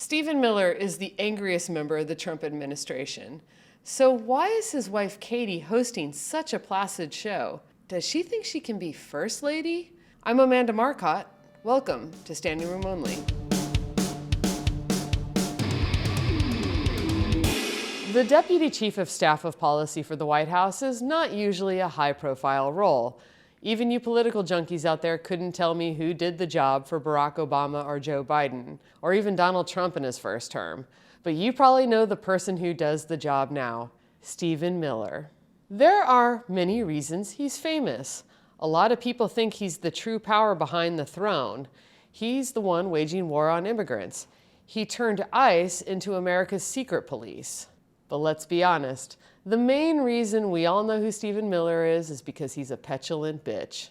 Stephen Miller is the angriest member of the Trump administration. So why is his wife Katie hosting such a placid show? Does she think she can be First Lady? I'm Amanda Marcotte. Welcome to Standing Room Only. The Deputy Chief of Staff of Policy for the White House is not usually a high-profile role. Even you political junkies out there couldn't tell me who did the job for Barack Obama or Joe Biden, or even Donald Trump in his first term. But you probably know the person who does the job now, Stephen Miller. There are many reasons he's famous. A lot of people think he's the true power behind the throne. He's the one waging war on immigrants. He turned ICE into America's secret police. But let's be honest, the main reason we all know who Stephen Miller is because he's a petulant bitch.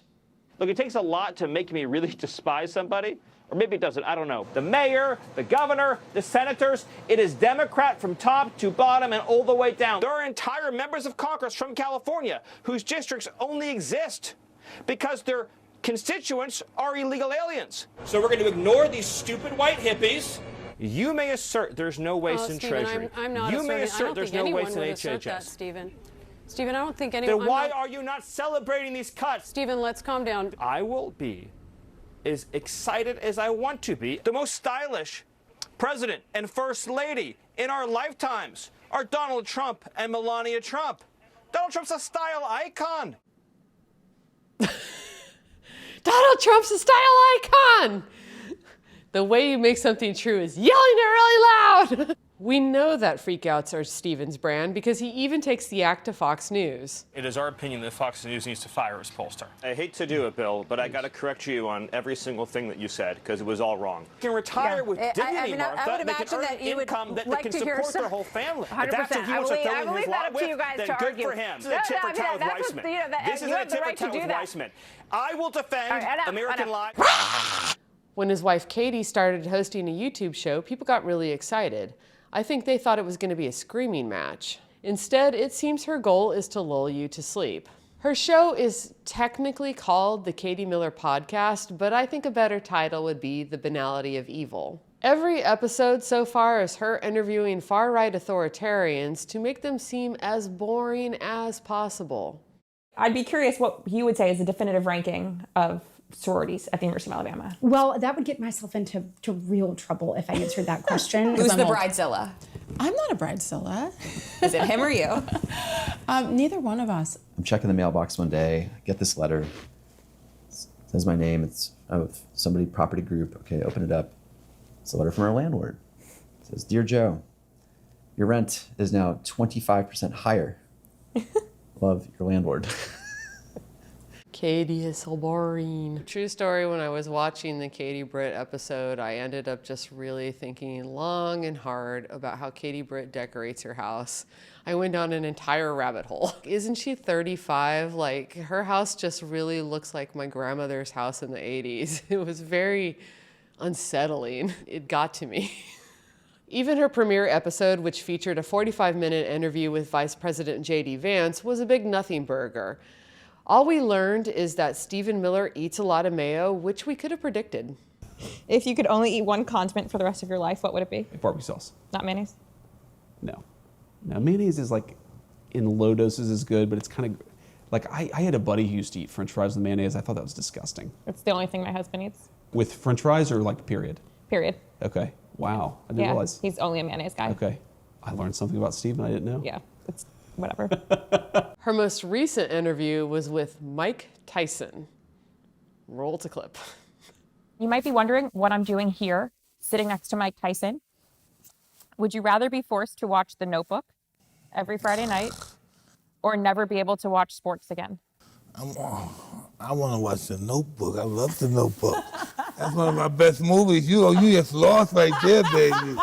Look, it takes a lot to make me really despise somebody. Or maybe it doesn't, I don't know. The mayor, the governor, the senators, it is Democrat from top to bottom and all the way down. There are entire members of Congress from California whose districts only exist because their constituents are illegal aliens. So we're going to ignore these stupid white hippies. You may assert there's no waste in Stephen, Treasury. I'm not you asserting, may assert there's no waste in HHS. That, Stephen, I don't think anyone... Then why are you not celebrating these cuts? Stephen, let's calm down. I will be as excited as I want to be. The most stylish president and first lady in our lifetimes are Donald Trump and Melania Trump. Donald Trump's a style icon. Donald Trump's a style icon! The way you make something true is yelling it really loud! We know that freakouts are Stephen's brand because he even takes the act to Fox News. It is our opinion that Fox News needs to fire his pollster. I hate to do it, Bill, but I got to correct you on every single thing that you said because it was all wrong. You can retire with dignity, Martha. I would They can imagine earn that you would income that like can to hear support their whole family. 100%. If that's what he wants to I fill in believe his that life up to you with, guys then to good argue. for him. This is No, a tit for no, tat with that's Weissman. you This is a have the tit for right to tat do with that. Weissman. I will defend American life. When his wife Katie started hosting a YouTube show, people got really excited. I think they thought it was going to be a screaming match. Instead, it seems her goal is to lull you to sleep. Her show is technically called the Katie Miller Podcast, but I think a better title would be The Banality of Evil. Every episode so far is her interviewing far-right authoritarians to make them seem as boring as possible. I'd be curious what you would say is the definitive ranking of sororities at the University of Alabama. Well, that would get myself into real trouble if I answered that question. Who's the bridezilla? I'm not a bridezilla. Is it him or you? Neither one of us. I'm checking the mailbox one day, I get this letter. It says my name, it's of somebody property group. Okay, open it up. It's a letter from our landlord. It says, "Dear Joe, your rent is now 25% higher. Love, your landlord." Katie is so boring. True story, when I was watching the Katie Britt episode, I ended up just really thinking long and hard about how Katie Britt decorates her house. I went down an entire rabbit hole. Isn't she 35? Like, her house just really looks like my grandmother's house in the 80s. It was very unsettling. It got to me. Even her premiere episode, which featured a 45-minute interview with Vice President J.D. Vance, was a big nothing burger. All we learned is that Stephen Miller eats a lot of mayo, which we could have predicted. If you could only eat one condiment for the rest of your life, what would it be? Barbecue sauce. Not mayonnaise? No. No, mayonnaise is like, in low doses is good, but it's kind of, like I had a buddy who used to eat French fries with mayonnaise. I thought that was disgusting. It's the only thing my husband eats. With French fries or like period? Period. Okay. Wow. I didn't realize. He's only a mayonnaise guy. Okay. I learned something about Stephen I didn't know. Yeah, it's whatever. Her most recent interview was with Mike Tyson. Roll to clip. You might be wondering what I'm doing here, sitting next to Mike Tyson. Would you rather be forced to watch The Notebook every Friday night or never be able to watch sports again? I want to watch The Notebook. I love The Notebook. That's one of my best movies. You just lost right there, baby.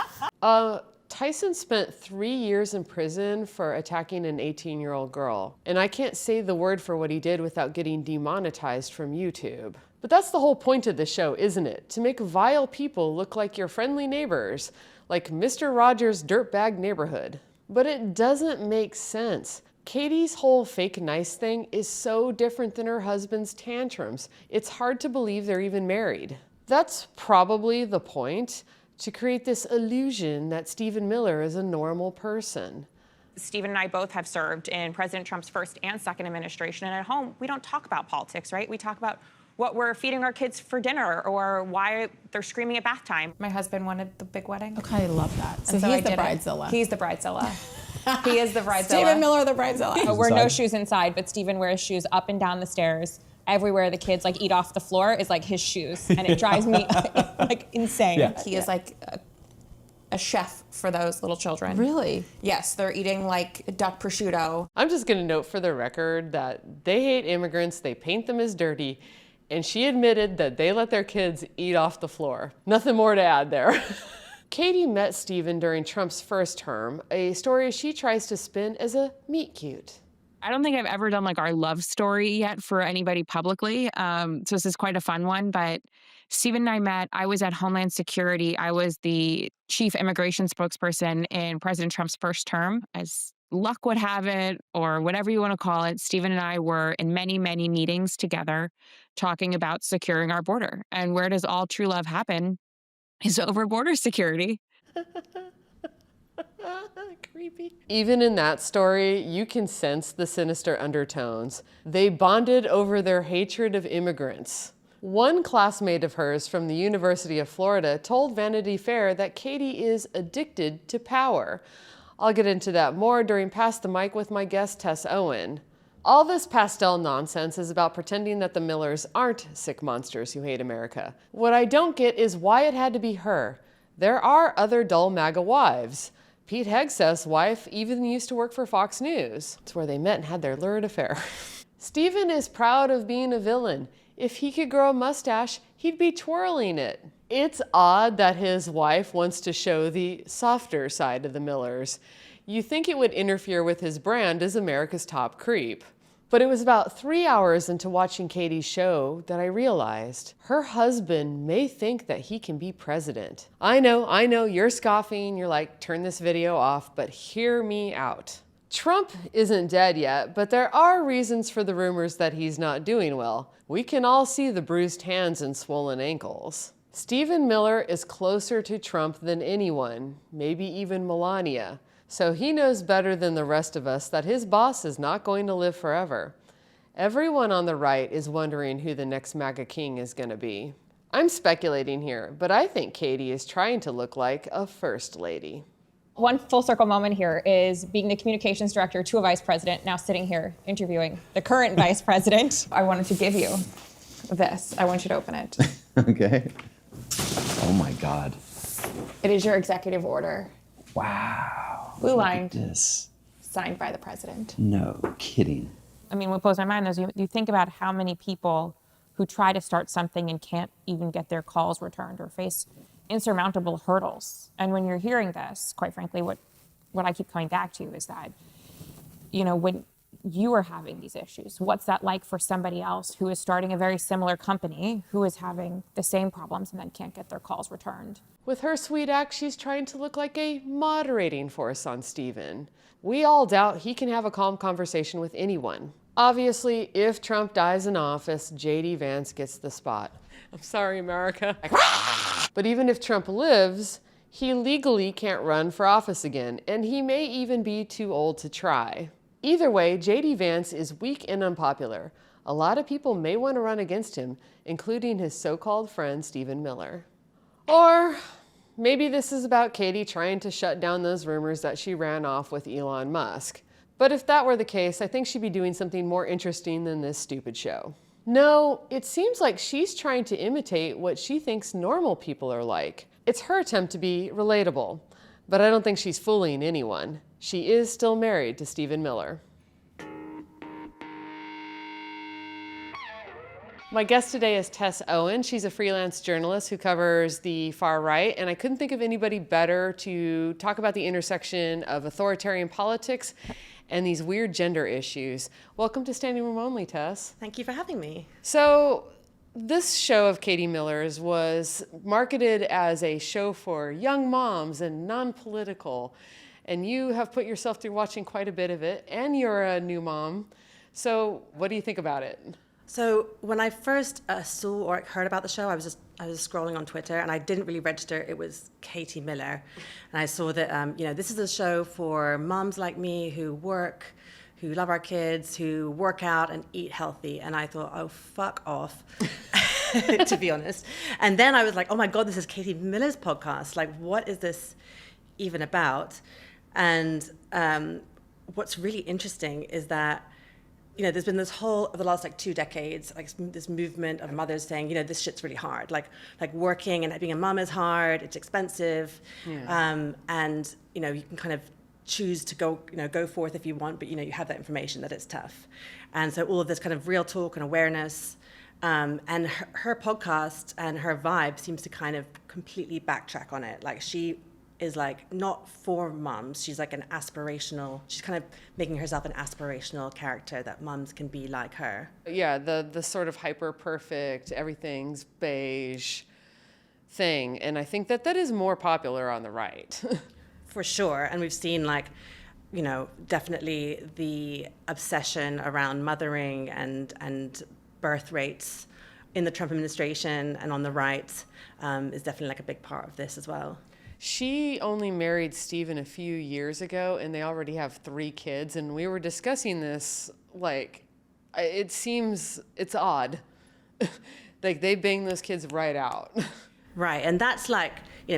Tyson spent 3 years in prison for attacking an 18-year-old girl. And I can't say the word for what he did without getting demonetized from YouTube. But that's the whole point of the show, isn't it? To make vile people look like your friendly neighbors, like Mr. Rogers' dirtbag neighborhood. But it doesn't make sense. Katie's whole fake nice thing is so different than her husband's tantrums. It's hard to believe they're even married. That's probably the point. to create this illusion that Stephen Miller is a normal person. Stephen and I both have served in President Trump's first and second administration, and at home, we don't talk about politics, right? We talk about what we're feeding our kids for dinner or why they're screaming at bath time. My husband wanted the big wedding. Okay, I love that. So And he's I the did it. bridezilla. He's the bridezilla. He is the bridezilla. Stephen Miller, the bridezilla. We're no shoes inside, but Stephen wears shoes up and down the stairs. Everywhere the kids like eat off the floor is like his shoes, and it drives me like insane. Yeah. He is like a chef for those little children. Really? Yes, they're eating like duck prosciutto. I'm just going to note for the record that they hate immigrants, they paint them as dirty, and she admitted that they let their kids eat off the floor. Nothing more to add there. Katie met Stephen during Trump's first term, a story she tries to spin as a meet cute. I don't think I've ever done like our love story yet for anybody publicly. So this is quite a fun one, but Stephen and I met, I was at Homeland Security. I was the chief immigration spokesperson in President Trump's first term. As luck would have it, or whatever you want to call it, Stephen and I were in many, many meetings together talking about securing our border. And where does all true love happen is over border security. Creepy. Even in that story, you can sense the sinister undertones. They bonded over their hatred of immigrants. One classmate of hers from the University of Florida told Vanity Fair that Katie is addicted to power. I'll get into that more during Pass the Mic with my guest, Tess Owen. All this pastel nonsense is about pretending that the Millers aren't sick monsters who hate America. What I don't get is why it had to be her. There are other dull MAGA wives. Pete Hegseth's wife even used to work for Fox News. It's where they met and had their lurid affair. Stephen is proud of being a villain. If he could grow a mustache, he'd be twirling it. It's odd that his wife wants to show the softer side of the Millers. You think it would interfere with his brand as America's top creep. But it was about 3 hours into watching Katie's show that I realized her husband may think that he can be president. I know, you're scoffing, you're like, turn this video off, but hear me out. Trump isn't dead yet, but there are reasons for the rumors that he's not doing well. We can all see the bruised hands and swollen ankles. Stephen Miller is closer to Trump than anyone, maybe even Melania. So he knows better than the rest of us that his boss is not going to live forever. Everyone on the right is wondering who the next MAGA king is going to be. I'm speculating here, but I think Katie is trying to look like a first lady. One full circle moment here is being the communications director to a vice president, now sitting here interviewing the current vice president. I wanted to give you this. I want you to open it. Okay. Oh my God. It is your executive order. Wow. Blue Look line. at this. Signed by the president. No kidding. I mean, what blows my mind is you think about how many people who try to start something and can't even get their calls returned or face insurmountable hurdles. And when you're hearing this, quite frankly, what I keep coming back to is that, when you are having these issues, what's that like for somebody else who is starting a very similar company who is having the same problems and then can't get their calls returned? With her sweet act, she's trying to look like a moderating force on Stephen. We all doubt he can have a calm conversation with anyone. Obviously, if Trump dies in office, J.D. Vance gets the spot. I'm sorry, America. But even if Trump lives, he legally can't run for office again, and he may even be too old to try. Either way, J.D. Vance is weak and unpopular. A lot of people may want to run against him, including his so-called friend, Stephen Miller. Or maybe this is about Katie trying to shut down those rumors that she ran off with Elon Musk. But if that were the case, I think she'd be doing something more interesting than this stupid show. No, it seems like she's trying to imitate what she thinks normal people are like. It's her attempt to be relatable, but I don't think she's fooling anyone. She is still married to Stephen Miller. My guest today is Tess Owen. She's a freelance journalist who covers the far right, and I couldn't think of anybody better to talk about the intersection of authoritarian politics and these weird gender issues. Welcome to Standing Room Only, Tess. Thank you for having me. So, this show of Katie Miller's was marketed as a show for young moms and non-political, and you have put yourself through watching quite a bit of it, and you're a new mom. So, what do you think about it? So when I first saw or heard about the show, I was scrolling on Twitter, and I didn't really register it was Katie Miller, and I saw that this is a show for moms like me who work, who love our kids, who work out and eat healthy, and I thought, oh, fuck off, to be honest. And then I was like, oh my God, this is Katie Miller's podcast. Like, what is this even about? And what's really interesting is that, there's been this whole, over the last 2 decades, this movement of mothers saying, this shit's really hard. Like working and being a mom is hard, it's expensive. Yeah. And, you can kind of choose to go forth if you want, but, you have that information that it's tough. And so all of this kind of real talk and awareness, and her podcast and her vibe seems to kind of completely backtrack on it. Like, she is not for mums. She's she's kind of making herself an aspirational character that mums can be like her. Yeah, the sort of hyper perfect, everything's beige thing. And I think that is more popular on the right. For sure. And we've seen definitely the obsession around mothering and birth rates in the Trump administration and on the right is definitely a big part of this as well. She only married Stephen a few years ago, and they already have 3 kids. And we were discussing this, it seems it's odd. They bang those kids right out. Right, and that's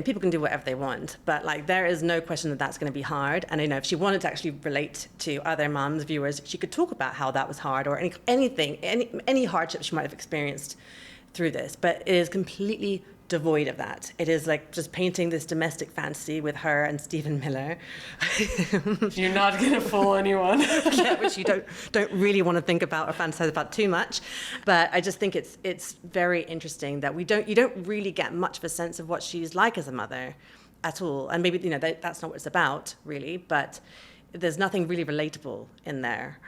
people can do whatever they want, but there is no question that that's going to be hard. And if she wanted to actually relate to other moms, viewers, she could talk about how that was hard or any hardship she might have experienced through this. But it is completely devoid of that. It is just painting this domestic fantasy with her and Stephen Miller. You're not going to fool anyone. Yeah, which you don't really want to think about or fantasize about too much. But I just think it's very interesting that you don't really get much of a sense of what she's like as a mother at all. And maybe that's not what it's about really, but there's nothing really relatable in there.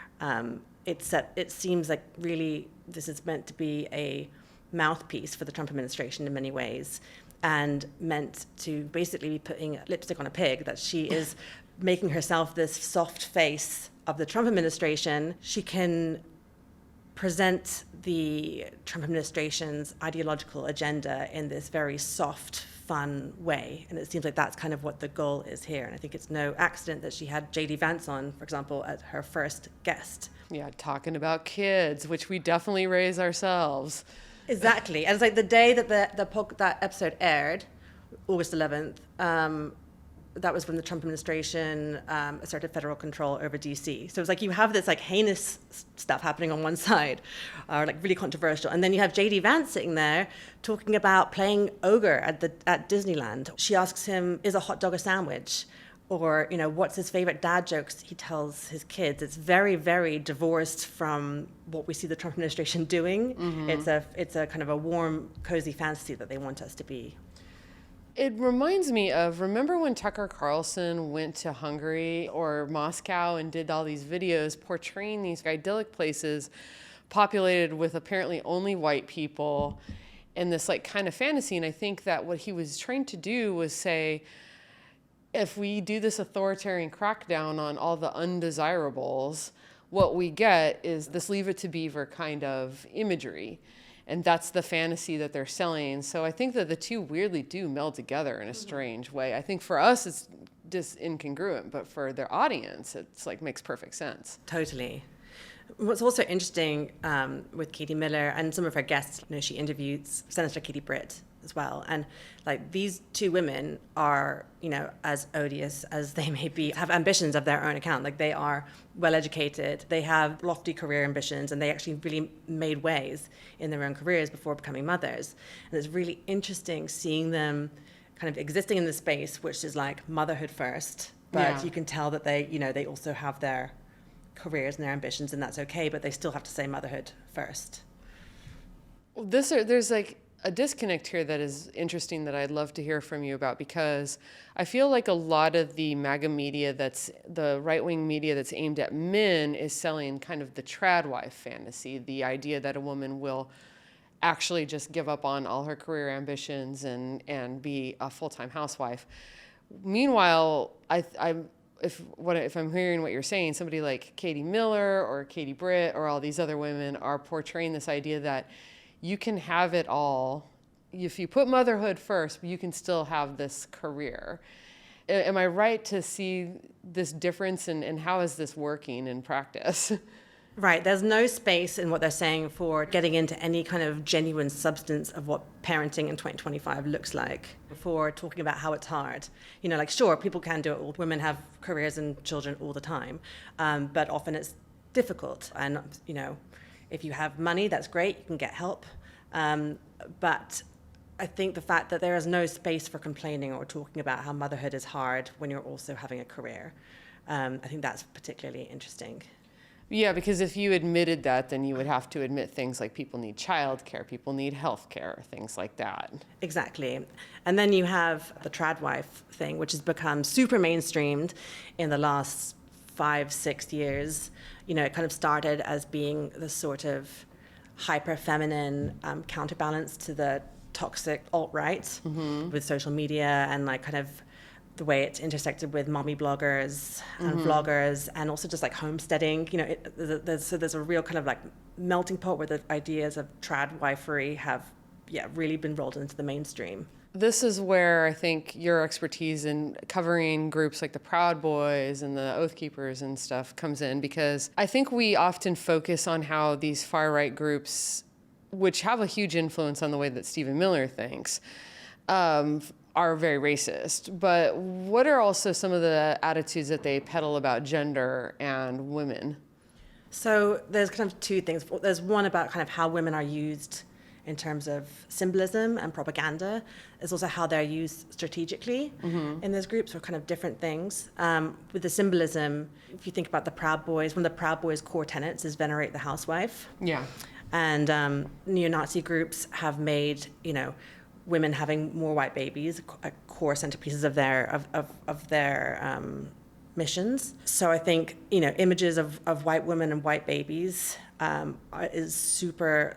It seems like really this is meant to be a mouthpiece for the Trump administration in many ways, and meant to basically be putting lipstick on a pig, that she is making herself this soft face of the Trump administration. She can present the Trump administration's ideological agenda in this very soft, fun way. And it seems like that's kind of what the goal is here. And I think it's no accident that she had J.D. Vance on, for example, as her first guest. Yeah, talking about kids, which we definitely raise ourselves. Exactly. And it's the day that that episode aired, August 11th, that was when the Trump administration asserted federal control over DC. So it's you have this heinous stuff happening on one side, or really controversial. And then you have J.D. Vance sitting there talking about playing ogre at Disneyland. She asks him, is a hot dog a sandwich? Or, what's his favorite dad jokes he tells his kids? It's very, very divorced from what we see the Trump administration doing. Mm-hmm. It's a kind of a warm, cozy fantasy that they want us to be. It reminds me of, remember when Tucker Carlson went to Hungary or Moscow and did all these videos portraying these idyllic places populated with apparently only white people and this kind of fantasy. And I think that what he was trying to do was say, if we do this authoritarian crackdown on all the undesirables, what we get is this Leave It to Beaver kind of imagery. And that's the fantasy that they're selling. So I think that the two weirdly do meld together in a strange way. I think for us it's just incongruent, but for their audience, it's makes perfect sense. Totally. What's also interesting with Katie Miller and some of her guests, she interviewed Senator Katie Britt as well. And these two women are, as odious as they may be, have ambitions of their own account. They are well educated, they have lofty career ambitions, and they actually really made ways in their own careers before becoming mothers. And it's really interesting seeing them kind of existing in the space, which is motherhood first, but you can tell that they also have their careers and their ambitions, and that's okay, but they still have to say motherhood first. There's a disconnect here that is interesting that I'd love to hear from you about, because I feel like a lot of the MAGA media, that's the right-wing media that's aimed at men, is selling kind of the Tradwife fantasy, the idea that a woman will actually just give up on all her career ambitions and be a full-time housewife. Meanwhile, if I'm hearing what you're saying, somebody like Katie Miller or Katie Britt or all these other women are portraying this idea that you can have it all. If you put motherhood first, you can still have this career. Am I right to see this difference, and how is this working in practice? Right. There's no space in what they're saying for getting into any kind of genuine substance of what parenting in 2025 looks like, for talking about how it's hard. You know, like, sure, people can do it all. Women have careers and children all the time, but often it's difficult. And, you know, if you have money, that's great. You can get help. But I think the fact that there is no space for complaining or talking about how motherhood is hard when you're also having a career, I think that's particularly interesting. Yeah, because if you admitted that, then you would have to admit things like people need childcare, people need health care, things like that. Exactly. And then you have the Tradwife thing, which has become super mainstreamed in the last 5-6 years. You know, it kind of started as being the sort of hyper-feminine counterbalance to the toxic alt-right with social media and like kind of the way it's intersected with mommy bloggers and vloggers, and also just like homesteading. You know, there's a real kind of like melting pot where the ideas of tradwifery have, really been rolled into the mainstream. This is where I think your expertise in covering groups like the Proud Boys and the Oath Keepers and stuff comes in, because I think we often focus on how these far-right groups, which have a huge influence on the way that Stephen Miller thinks, are very racist. But what are also some of the attitudes that they peddle about gender and women? So there's kind of two things. There's one about kind of how women are used in terms of symbolism and propaganda. There's also how they're used strategically in those groups, or kind of different things. With the symbolism, if you think about the Proud Boys, one of the Proud Boys' core tenets is venerate the housewife. Yeah. And neo-Nazi groups have made, you know, women having more white babies a core centerpieces of their missions. So I think, you know, images of white women and white babies is super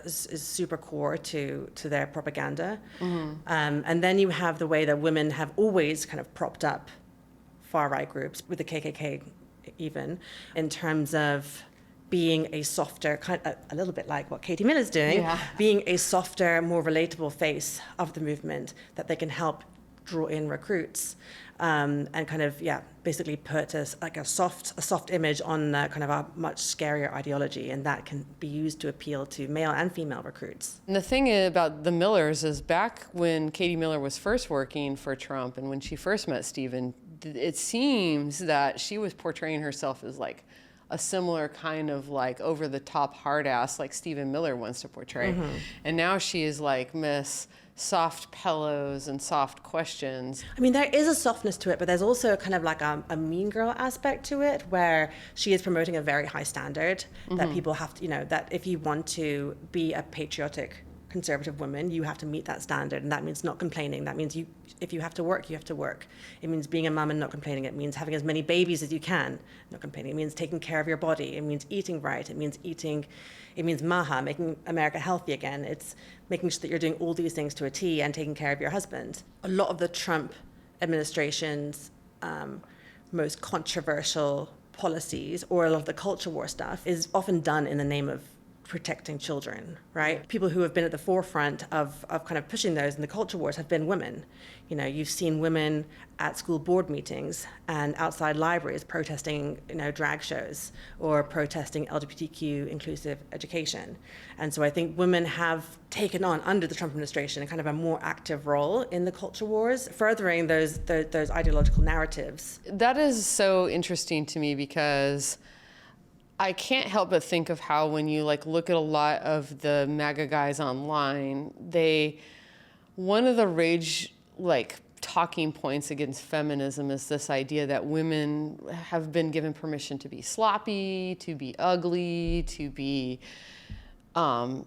core to their propaganda. And then you have the way that women have always kind of propped up far-right groups, with the KKK even, in terms of being a softer, a little bit like what Katie Miller's doing, being a softer, more relatable face of the movement, that they can help draw in recruits, and kind of, basically put a soft image on kind of a much scarier ideology, and that can be used to appeal to male and female recruits. And the thing about the Millers is, back when Katie Miller was first working for Trump and when she first met Stephen, it seems that she was portraying herself as like a similar kind of like over-the-top hard-ass like Stephen Miller wants to portray. And now she is like Miss Soft Pillows and Soft Questions. I mean, there is a softness to it, but there's also kind of like a mean girl aspect to it, where she is promoting a very high standard that people have to, you know, that if you want to be a patriotic conservative woman, you have to meet that standard, and that means not complaining. That means if you have to work, you have to work. It means being a mum and not complaining. It means having as many babies as you can, not complaining. It means taking care of your body. It means eating right. It means MAHA, making America healthy again. It's making sure that you're doing all these things to a T and taking care of your husband. A lot of the Trump administration's most controversial policies, or a lot of the culture war stuff, is often done in the name of protecting children, right? People who have been at the forefront of kind of pushing those in the culture wars have been women. You know, you've seen women at school board meetings and outside libraries protesting, you know, drag shows, or protesting LGBTQ inclusive education. And so I think women have taken on, under the Trump administration, a kind of a more active role in the culture wars, furthering those ideological narratives. That is so interesting to me, because I can't help but think of how, when you like look at a lot of the MAGA guys online, one of the rage like talking points against feminism is this idea that women have been given permission to be sloppy, to be ugly, to be, to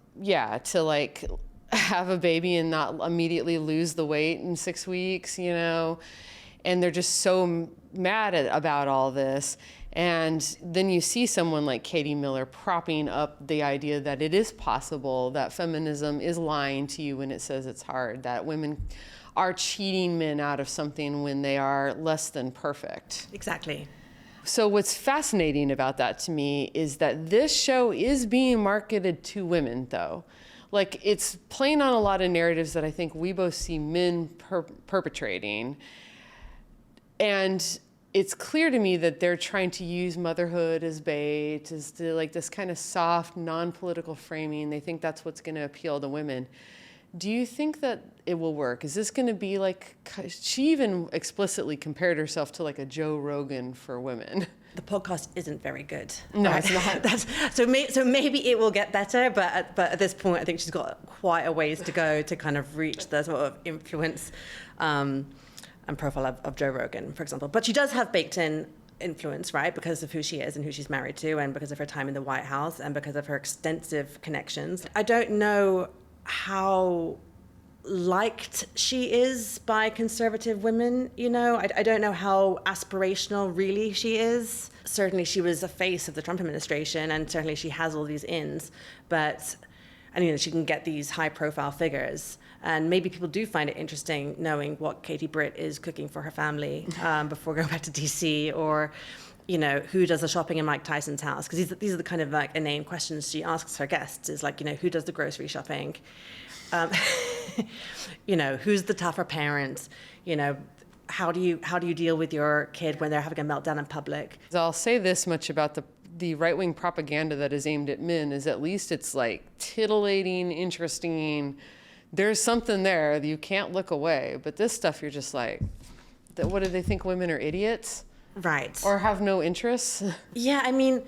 like have a baby and not immediately lose the weight in 6 weeks, you know, and they're just so mad about all this. And then you see someone like Katie Miller propping up the idea that it is possible, that feminism is lying to you when it says it's hard, that women are cheating men out of something when they are less than perfect. Exactly. So what's fascinating about that to me is that this show is being marketed to women, though. Like, it's playing on a lot of narratives that I think we both see men perpetrating. And it's clear to me that they're trying to use motherhood as bait, as to, like, this kind of soft, non-political framing. They think that's what's going to appeal to women. Do you think that it will work? Is this going to be like, she even explicitly compared herself to like a Joe Rogan for women. The podcast isn't very good. No, right? it's not. So maybe it will get better, but at this point, I think she's got quite a ways to go to kind of reach the sort of influence and profile of Joe Rogan, for example. But she does have baked in influence, right, because of who she is and who she's married to, and because of her time in the White House, and because of her extensive connections. I don't know how liked she is by conservative women, you know. I don't know how aspirational really she is. Certainly she was a face of the Trump administration, and certainly she has all these ins, but, and you know, she can get these high profile figures, and maybe people do find it interesting knowing what Katie Britt is cooking for her family before going back to DC, or you know, who does the shopping in Mike Tyson's house? Because these are the kind of like inane questions she asks her guests, is like, you know, who does the grocery shopping? You know, who's the tougher parent? You know, how do you deal with your kid when they're having a meltdown in public? I'll say this much about the right-wing propaganda that is aimed at men, is at least it's like titillating, interesting. There's something there. You can't look away. But this stuff, you're just like, what do they think, women are idiots? Right. Or have no interests? Yeah, I mean,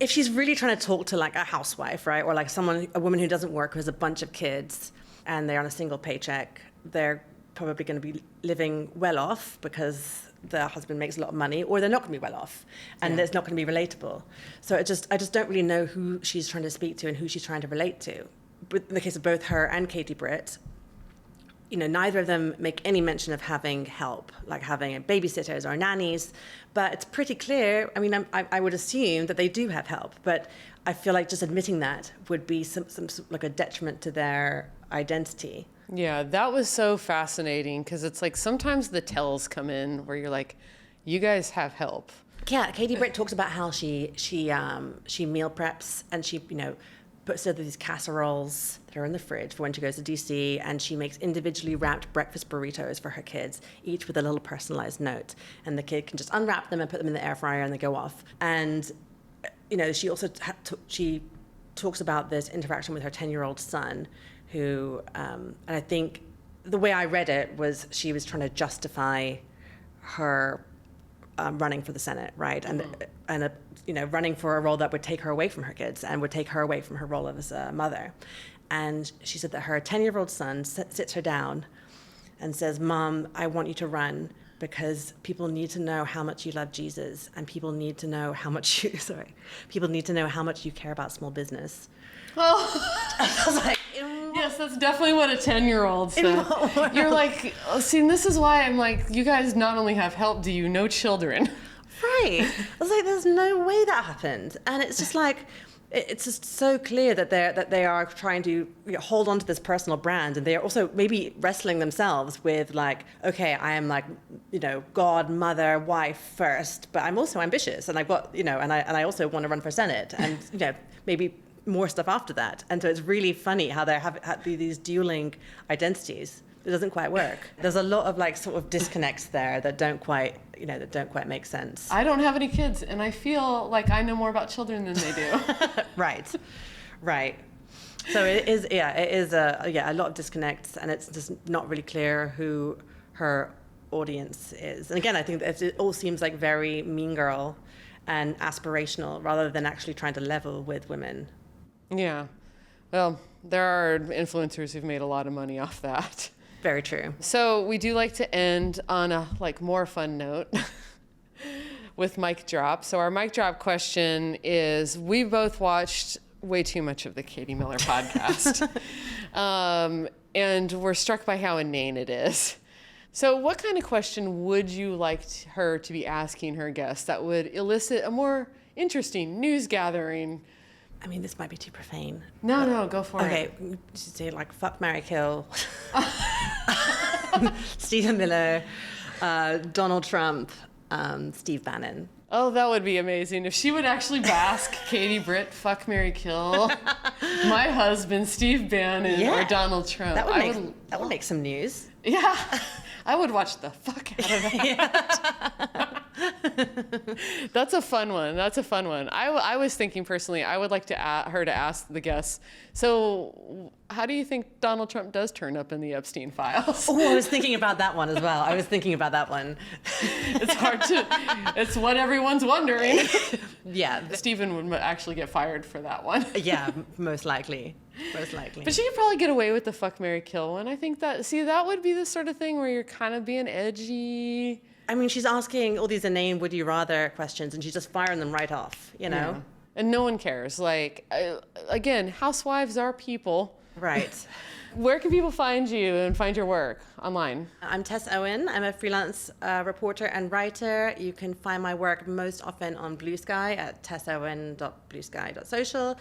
if she's really trying to talk to like a housewife, right, or like a woman who doesn't work, who has a bunch of kids, and they're on a single paycheck, they're probably going to be living well off because the husband makes a lot of money, or they're not going to be well off, and it's not going to be relatable. So I just don't really know who she's trying to speak to and who she's trying to relate to. But in the case of both her and Katie Britt, you know, neither of them make any mention of having help, like having babysitters or nannies, but it's pretty clear. I mean, I would assume that they do have help, but I feel like just admitting that would be some like a detriment to their identity. Yeah, that was so fascinating, because it's like sometimes the tells come in where you're like, you guys have help. Yeah, Katie Britt talks about how she meal preps, and she, you know, puts together these casseroles that are in the fridge for when she goes to DC, and she makes individually wrapped breakfast burritos for her kids, each with a little personalized note. And the kid can just unwrap them and put them in the air fryer, and they go off. And, you know, she also she talks about this interaction with her 10-year-old son, who, and I think the way I read it was she was trying to justify her running for the Senate, right? And you know, running for a role that would take her away from her kids and would take her away from her role as a mother. And she said that her 10-year-old son sits her down and says, "Mom, I want you to run because people need to know how much you love Jesus, and people need to know how much you care about small business." Oh. I was like, yes, that's definitely what a 10-year-old said. You're like, see, this is why I'm like, you guys not only have help, do you know children? Right. I was like, there's no way that happened. And it's just like, it's just so clear that they are trying to hold on to this personal brand, and they are also maybe wrestling themselves with like, okay, I am like, you know, God, mother, wife first, but I'm also ambitious, and I've got, you know, and I also want to run for Senate, and you know, maybe more stuff after that. And so it's really funny how they have these dueling identities. It doesn't quite work. There's a lot of like sort of disconnects there that don't quite make sense. I don't have any kids, and I feel like I know more about children than they do. Right. So it is a lot of disconnects, and it's just not really clear who her audience is. And again, I think that it all seems like very Mean Girl and aspirational rather than actually trying to level with women. Yeah. Well, there are influencers who've made a lot of money off that. Very true. So we do like to end on a more fun note with mic drop. So our mic drop question is, we both watched way too much of the Katie Miller podcast. And we're struck by how inane it is. So what kind of question would you like her to be asking her guests that would elicit a more interesting news gathering? I mean, this might be too profane. No, go for it. Okay, you should say like fuck, marry, kill. Stephen Miller, Donald Trump, Steve Bannon. Oh, that would be amazing. If she would actually bask Katie Britt, fuck, marry, kill, my husband, Steve Bannon, or Donald Trump. That would make some news. Yeah, I would watch the fuck out of that. That's a fun one. That's a fun one. I was thinking personally, I would like her to ask the guests, so how do you think Donald Trump does turn up in the Epstein files? Oh, I was thinking about that one as well. It's hard to, it's what everyone's wondering. Yeah. Stephen would actually get fired for that one. Yeah, most likely. Most likely. But she could probably get away with the fuck, marry, kill one. I think that would be the sort of thing where you're kind of being edgy. I mean, she's asking all these inane would you rather questions and she's just firing them right off, you know? Yeah. And no one cares. Like, again, housewives are people. Right. Where can people find you and find your work online? I'm Tess Owen. I'm a freelance reporter and writer. You can find my work most often on Blue Sky at tessowen.bluesky.social,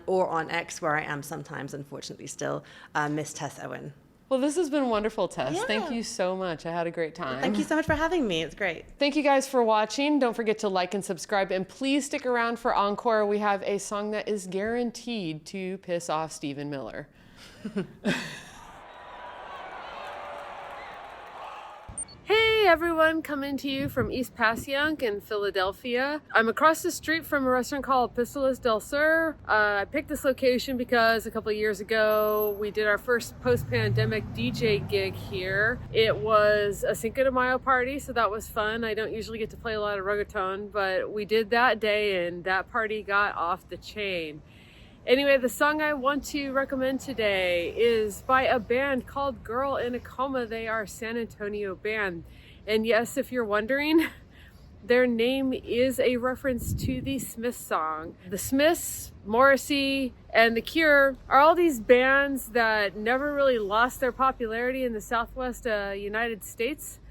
or on X, where I am sometimes, unfortunately, still Miss Tess Owen. Well, this has been wonderful, Tess. Yeah. Thank you so much. I had a great time. Thank you so much for having me. It's great. Thank you guys for watching. Don't forget to like and subscribe, and please stick around for Encore. We have a song that is guaranteed to piss off Stephen Miller. Hey everyone, coming to you from East Passyunk in Philadelphia. I'm across the street from a restaurant called Pistolas del Sur. I picked this location because a couple of years ago we did our first post-pandemic DJ gig here. It was a Cinco de Mayo party, so that was fun. I don't usually get to play a lot of reggaeton, but we did that day and that party got off the chain. Anyway, the song I want to recommend today is by a band called Girl in a Coma. They are a San Antonio band. And yes, if you're wondering, their name is a reference to the Smiths song. The Smiths, Morrissey, and The Cure are all these bands that never really lost their popularity in the Southwest United States,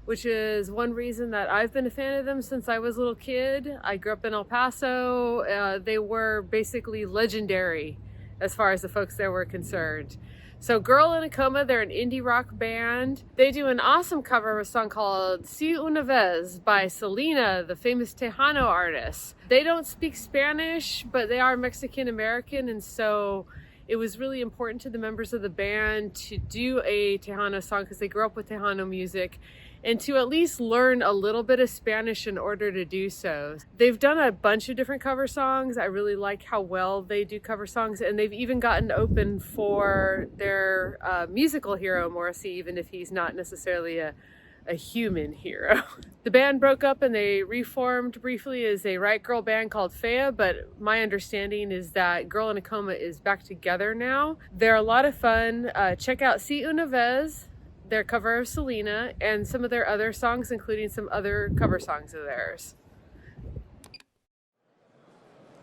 which is one reason that I've been a fan of them since I was a little kid. I grew up in El Paso. They were basically legendary as far as the folks there were concerned. So Girl in a Coma, they're an indie rock band. They do an awesome cover of a song called Si Una Vez by Selena, the famous Tejano artist. They don't speak Spanish, but they are Mexican American, and so it was really important to the members of the band to do a Tejano song because they grew up with Tejano music, and to at least learn a little bit of Spanish in order to do so. They've done a bunch of different cover songs. I really like how well they do cover songs, and they've even gotten open for their musical hero, Morrissey, even if he's not necessarily a human hero. The band broke up and they reformed briefly as a right girl band called Fea, but my understanding is that Girl in a Coma is back together now. They're a lot of fun. Check out Si Una Vez, their cover of Selena, and some of their other songs, including some other cover songs of theirs.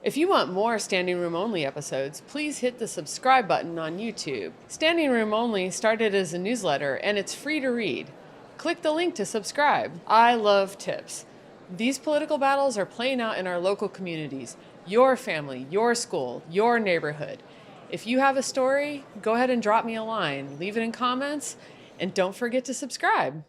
If you want more Standing Room Only episodes, please hit the subscribe button on YouTube. Standing Room Only started as a newsletter, and it's free to read. Click the link to subscribe. I love tips. These political battles are playing out in our local communities, your family, your school, your neighborhood. If you have a story, go ahead and drop me a line. Leave it in comments. And don't forget to subscribe.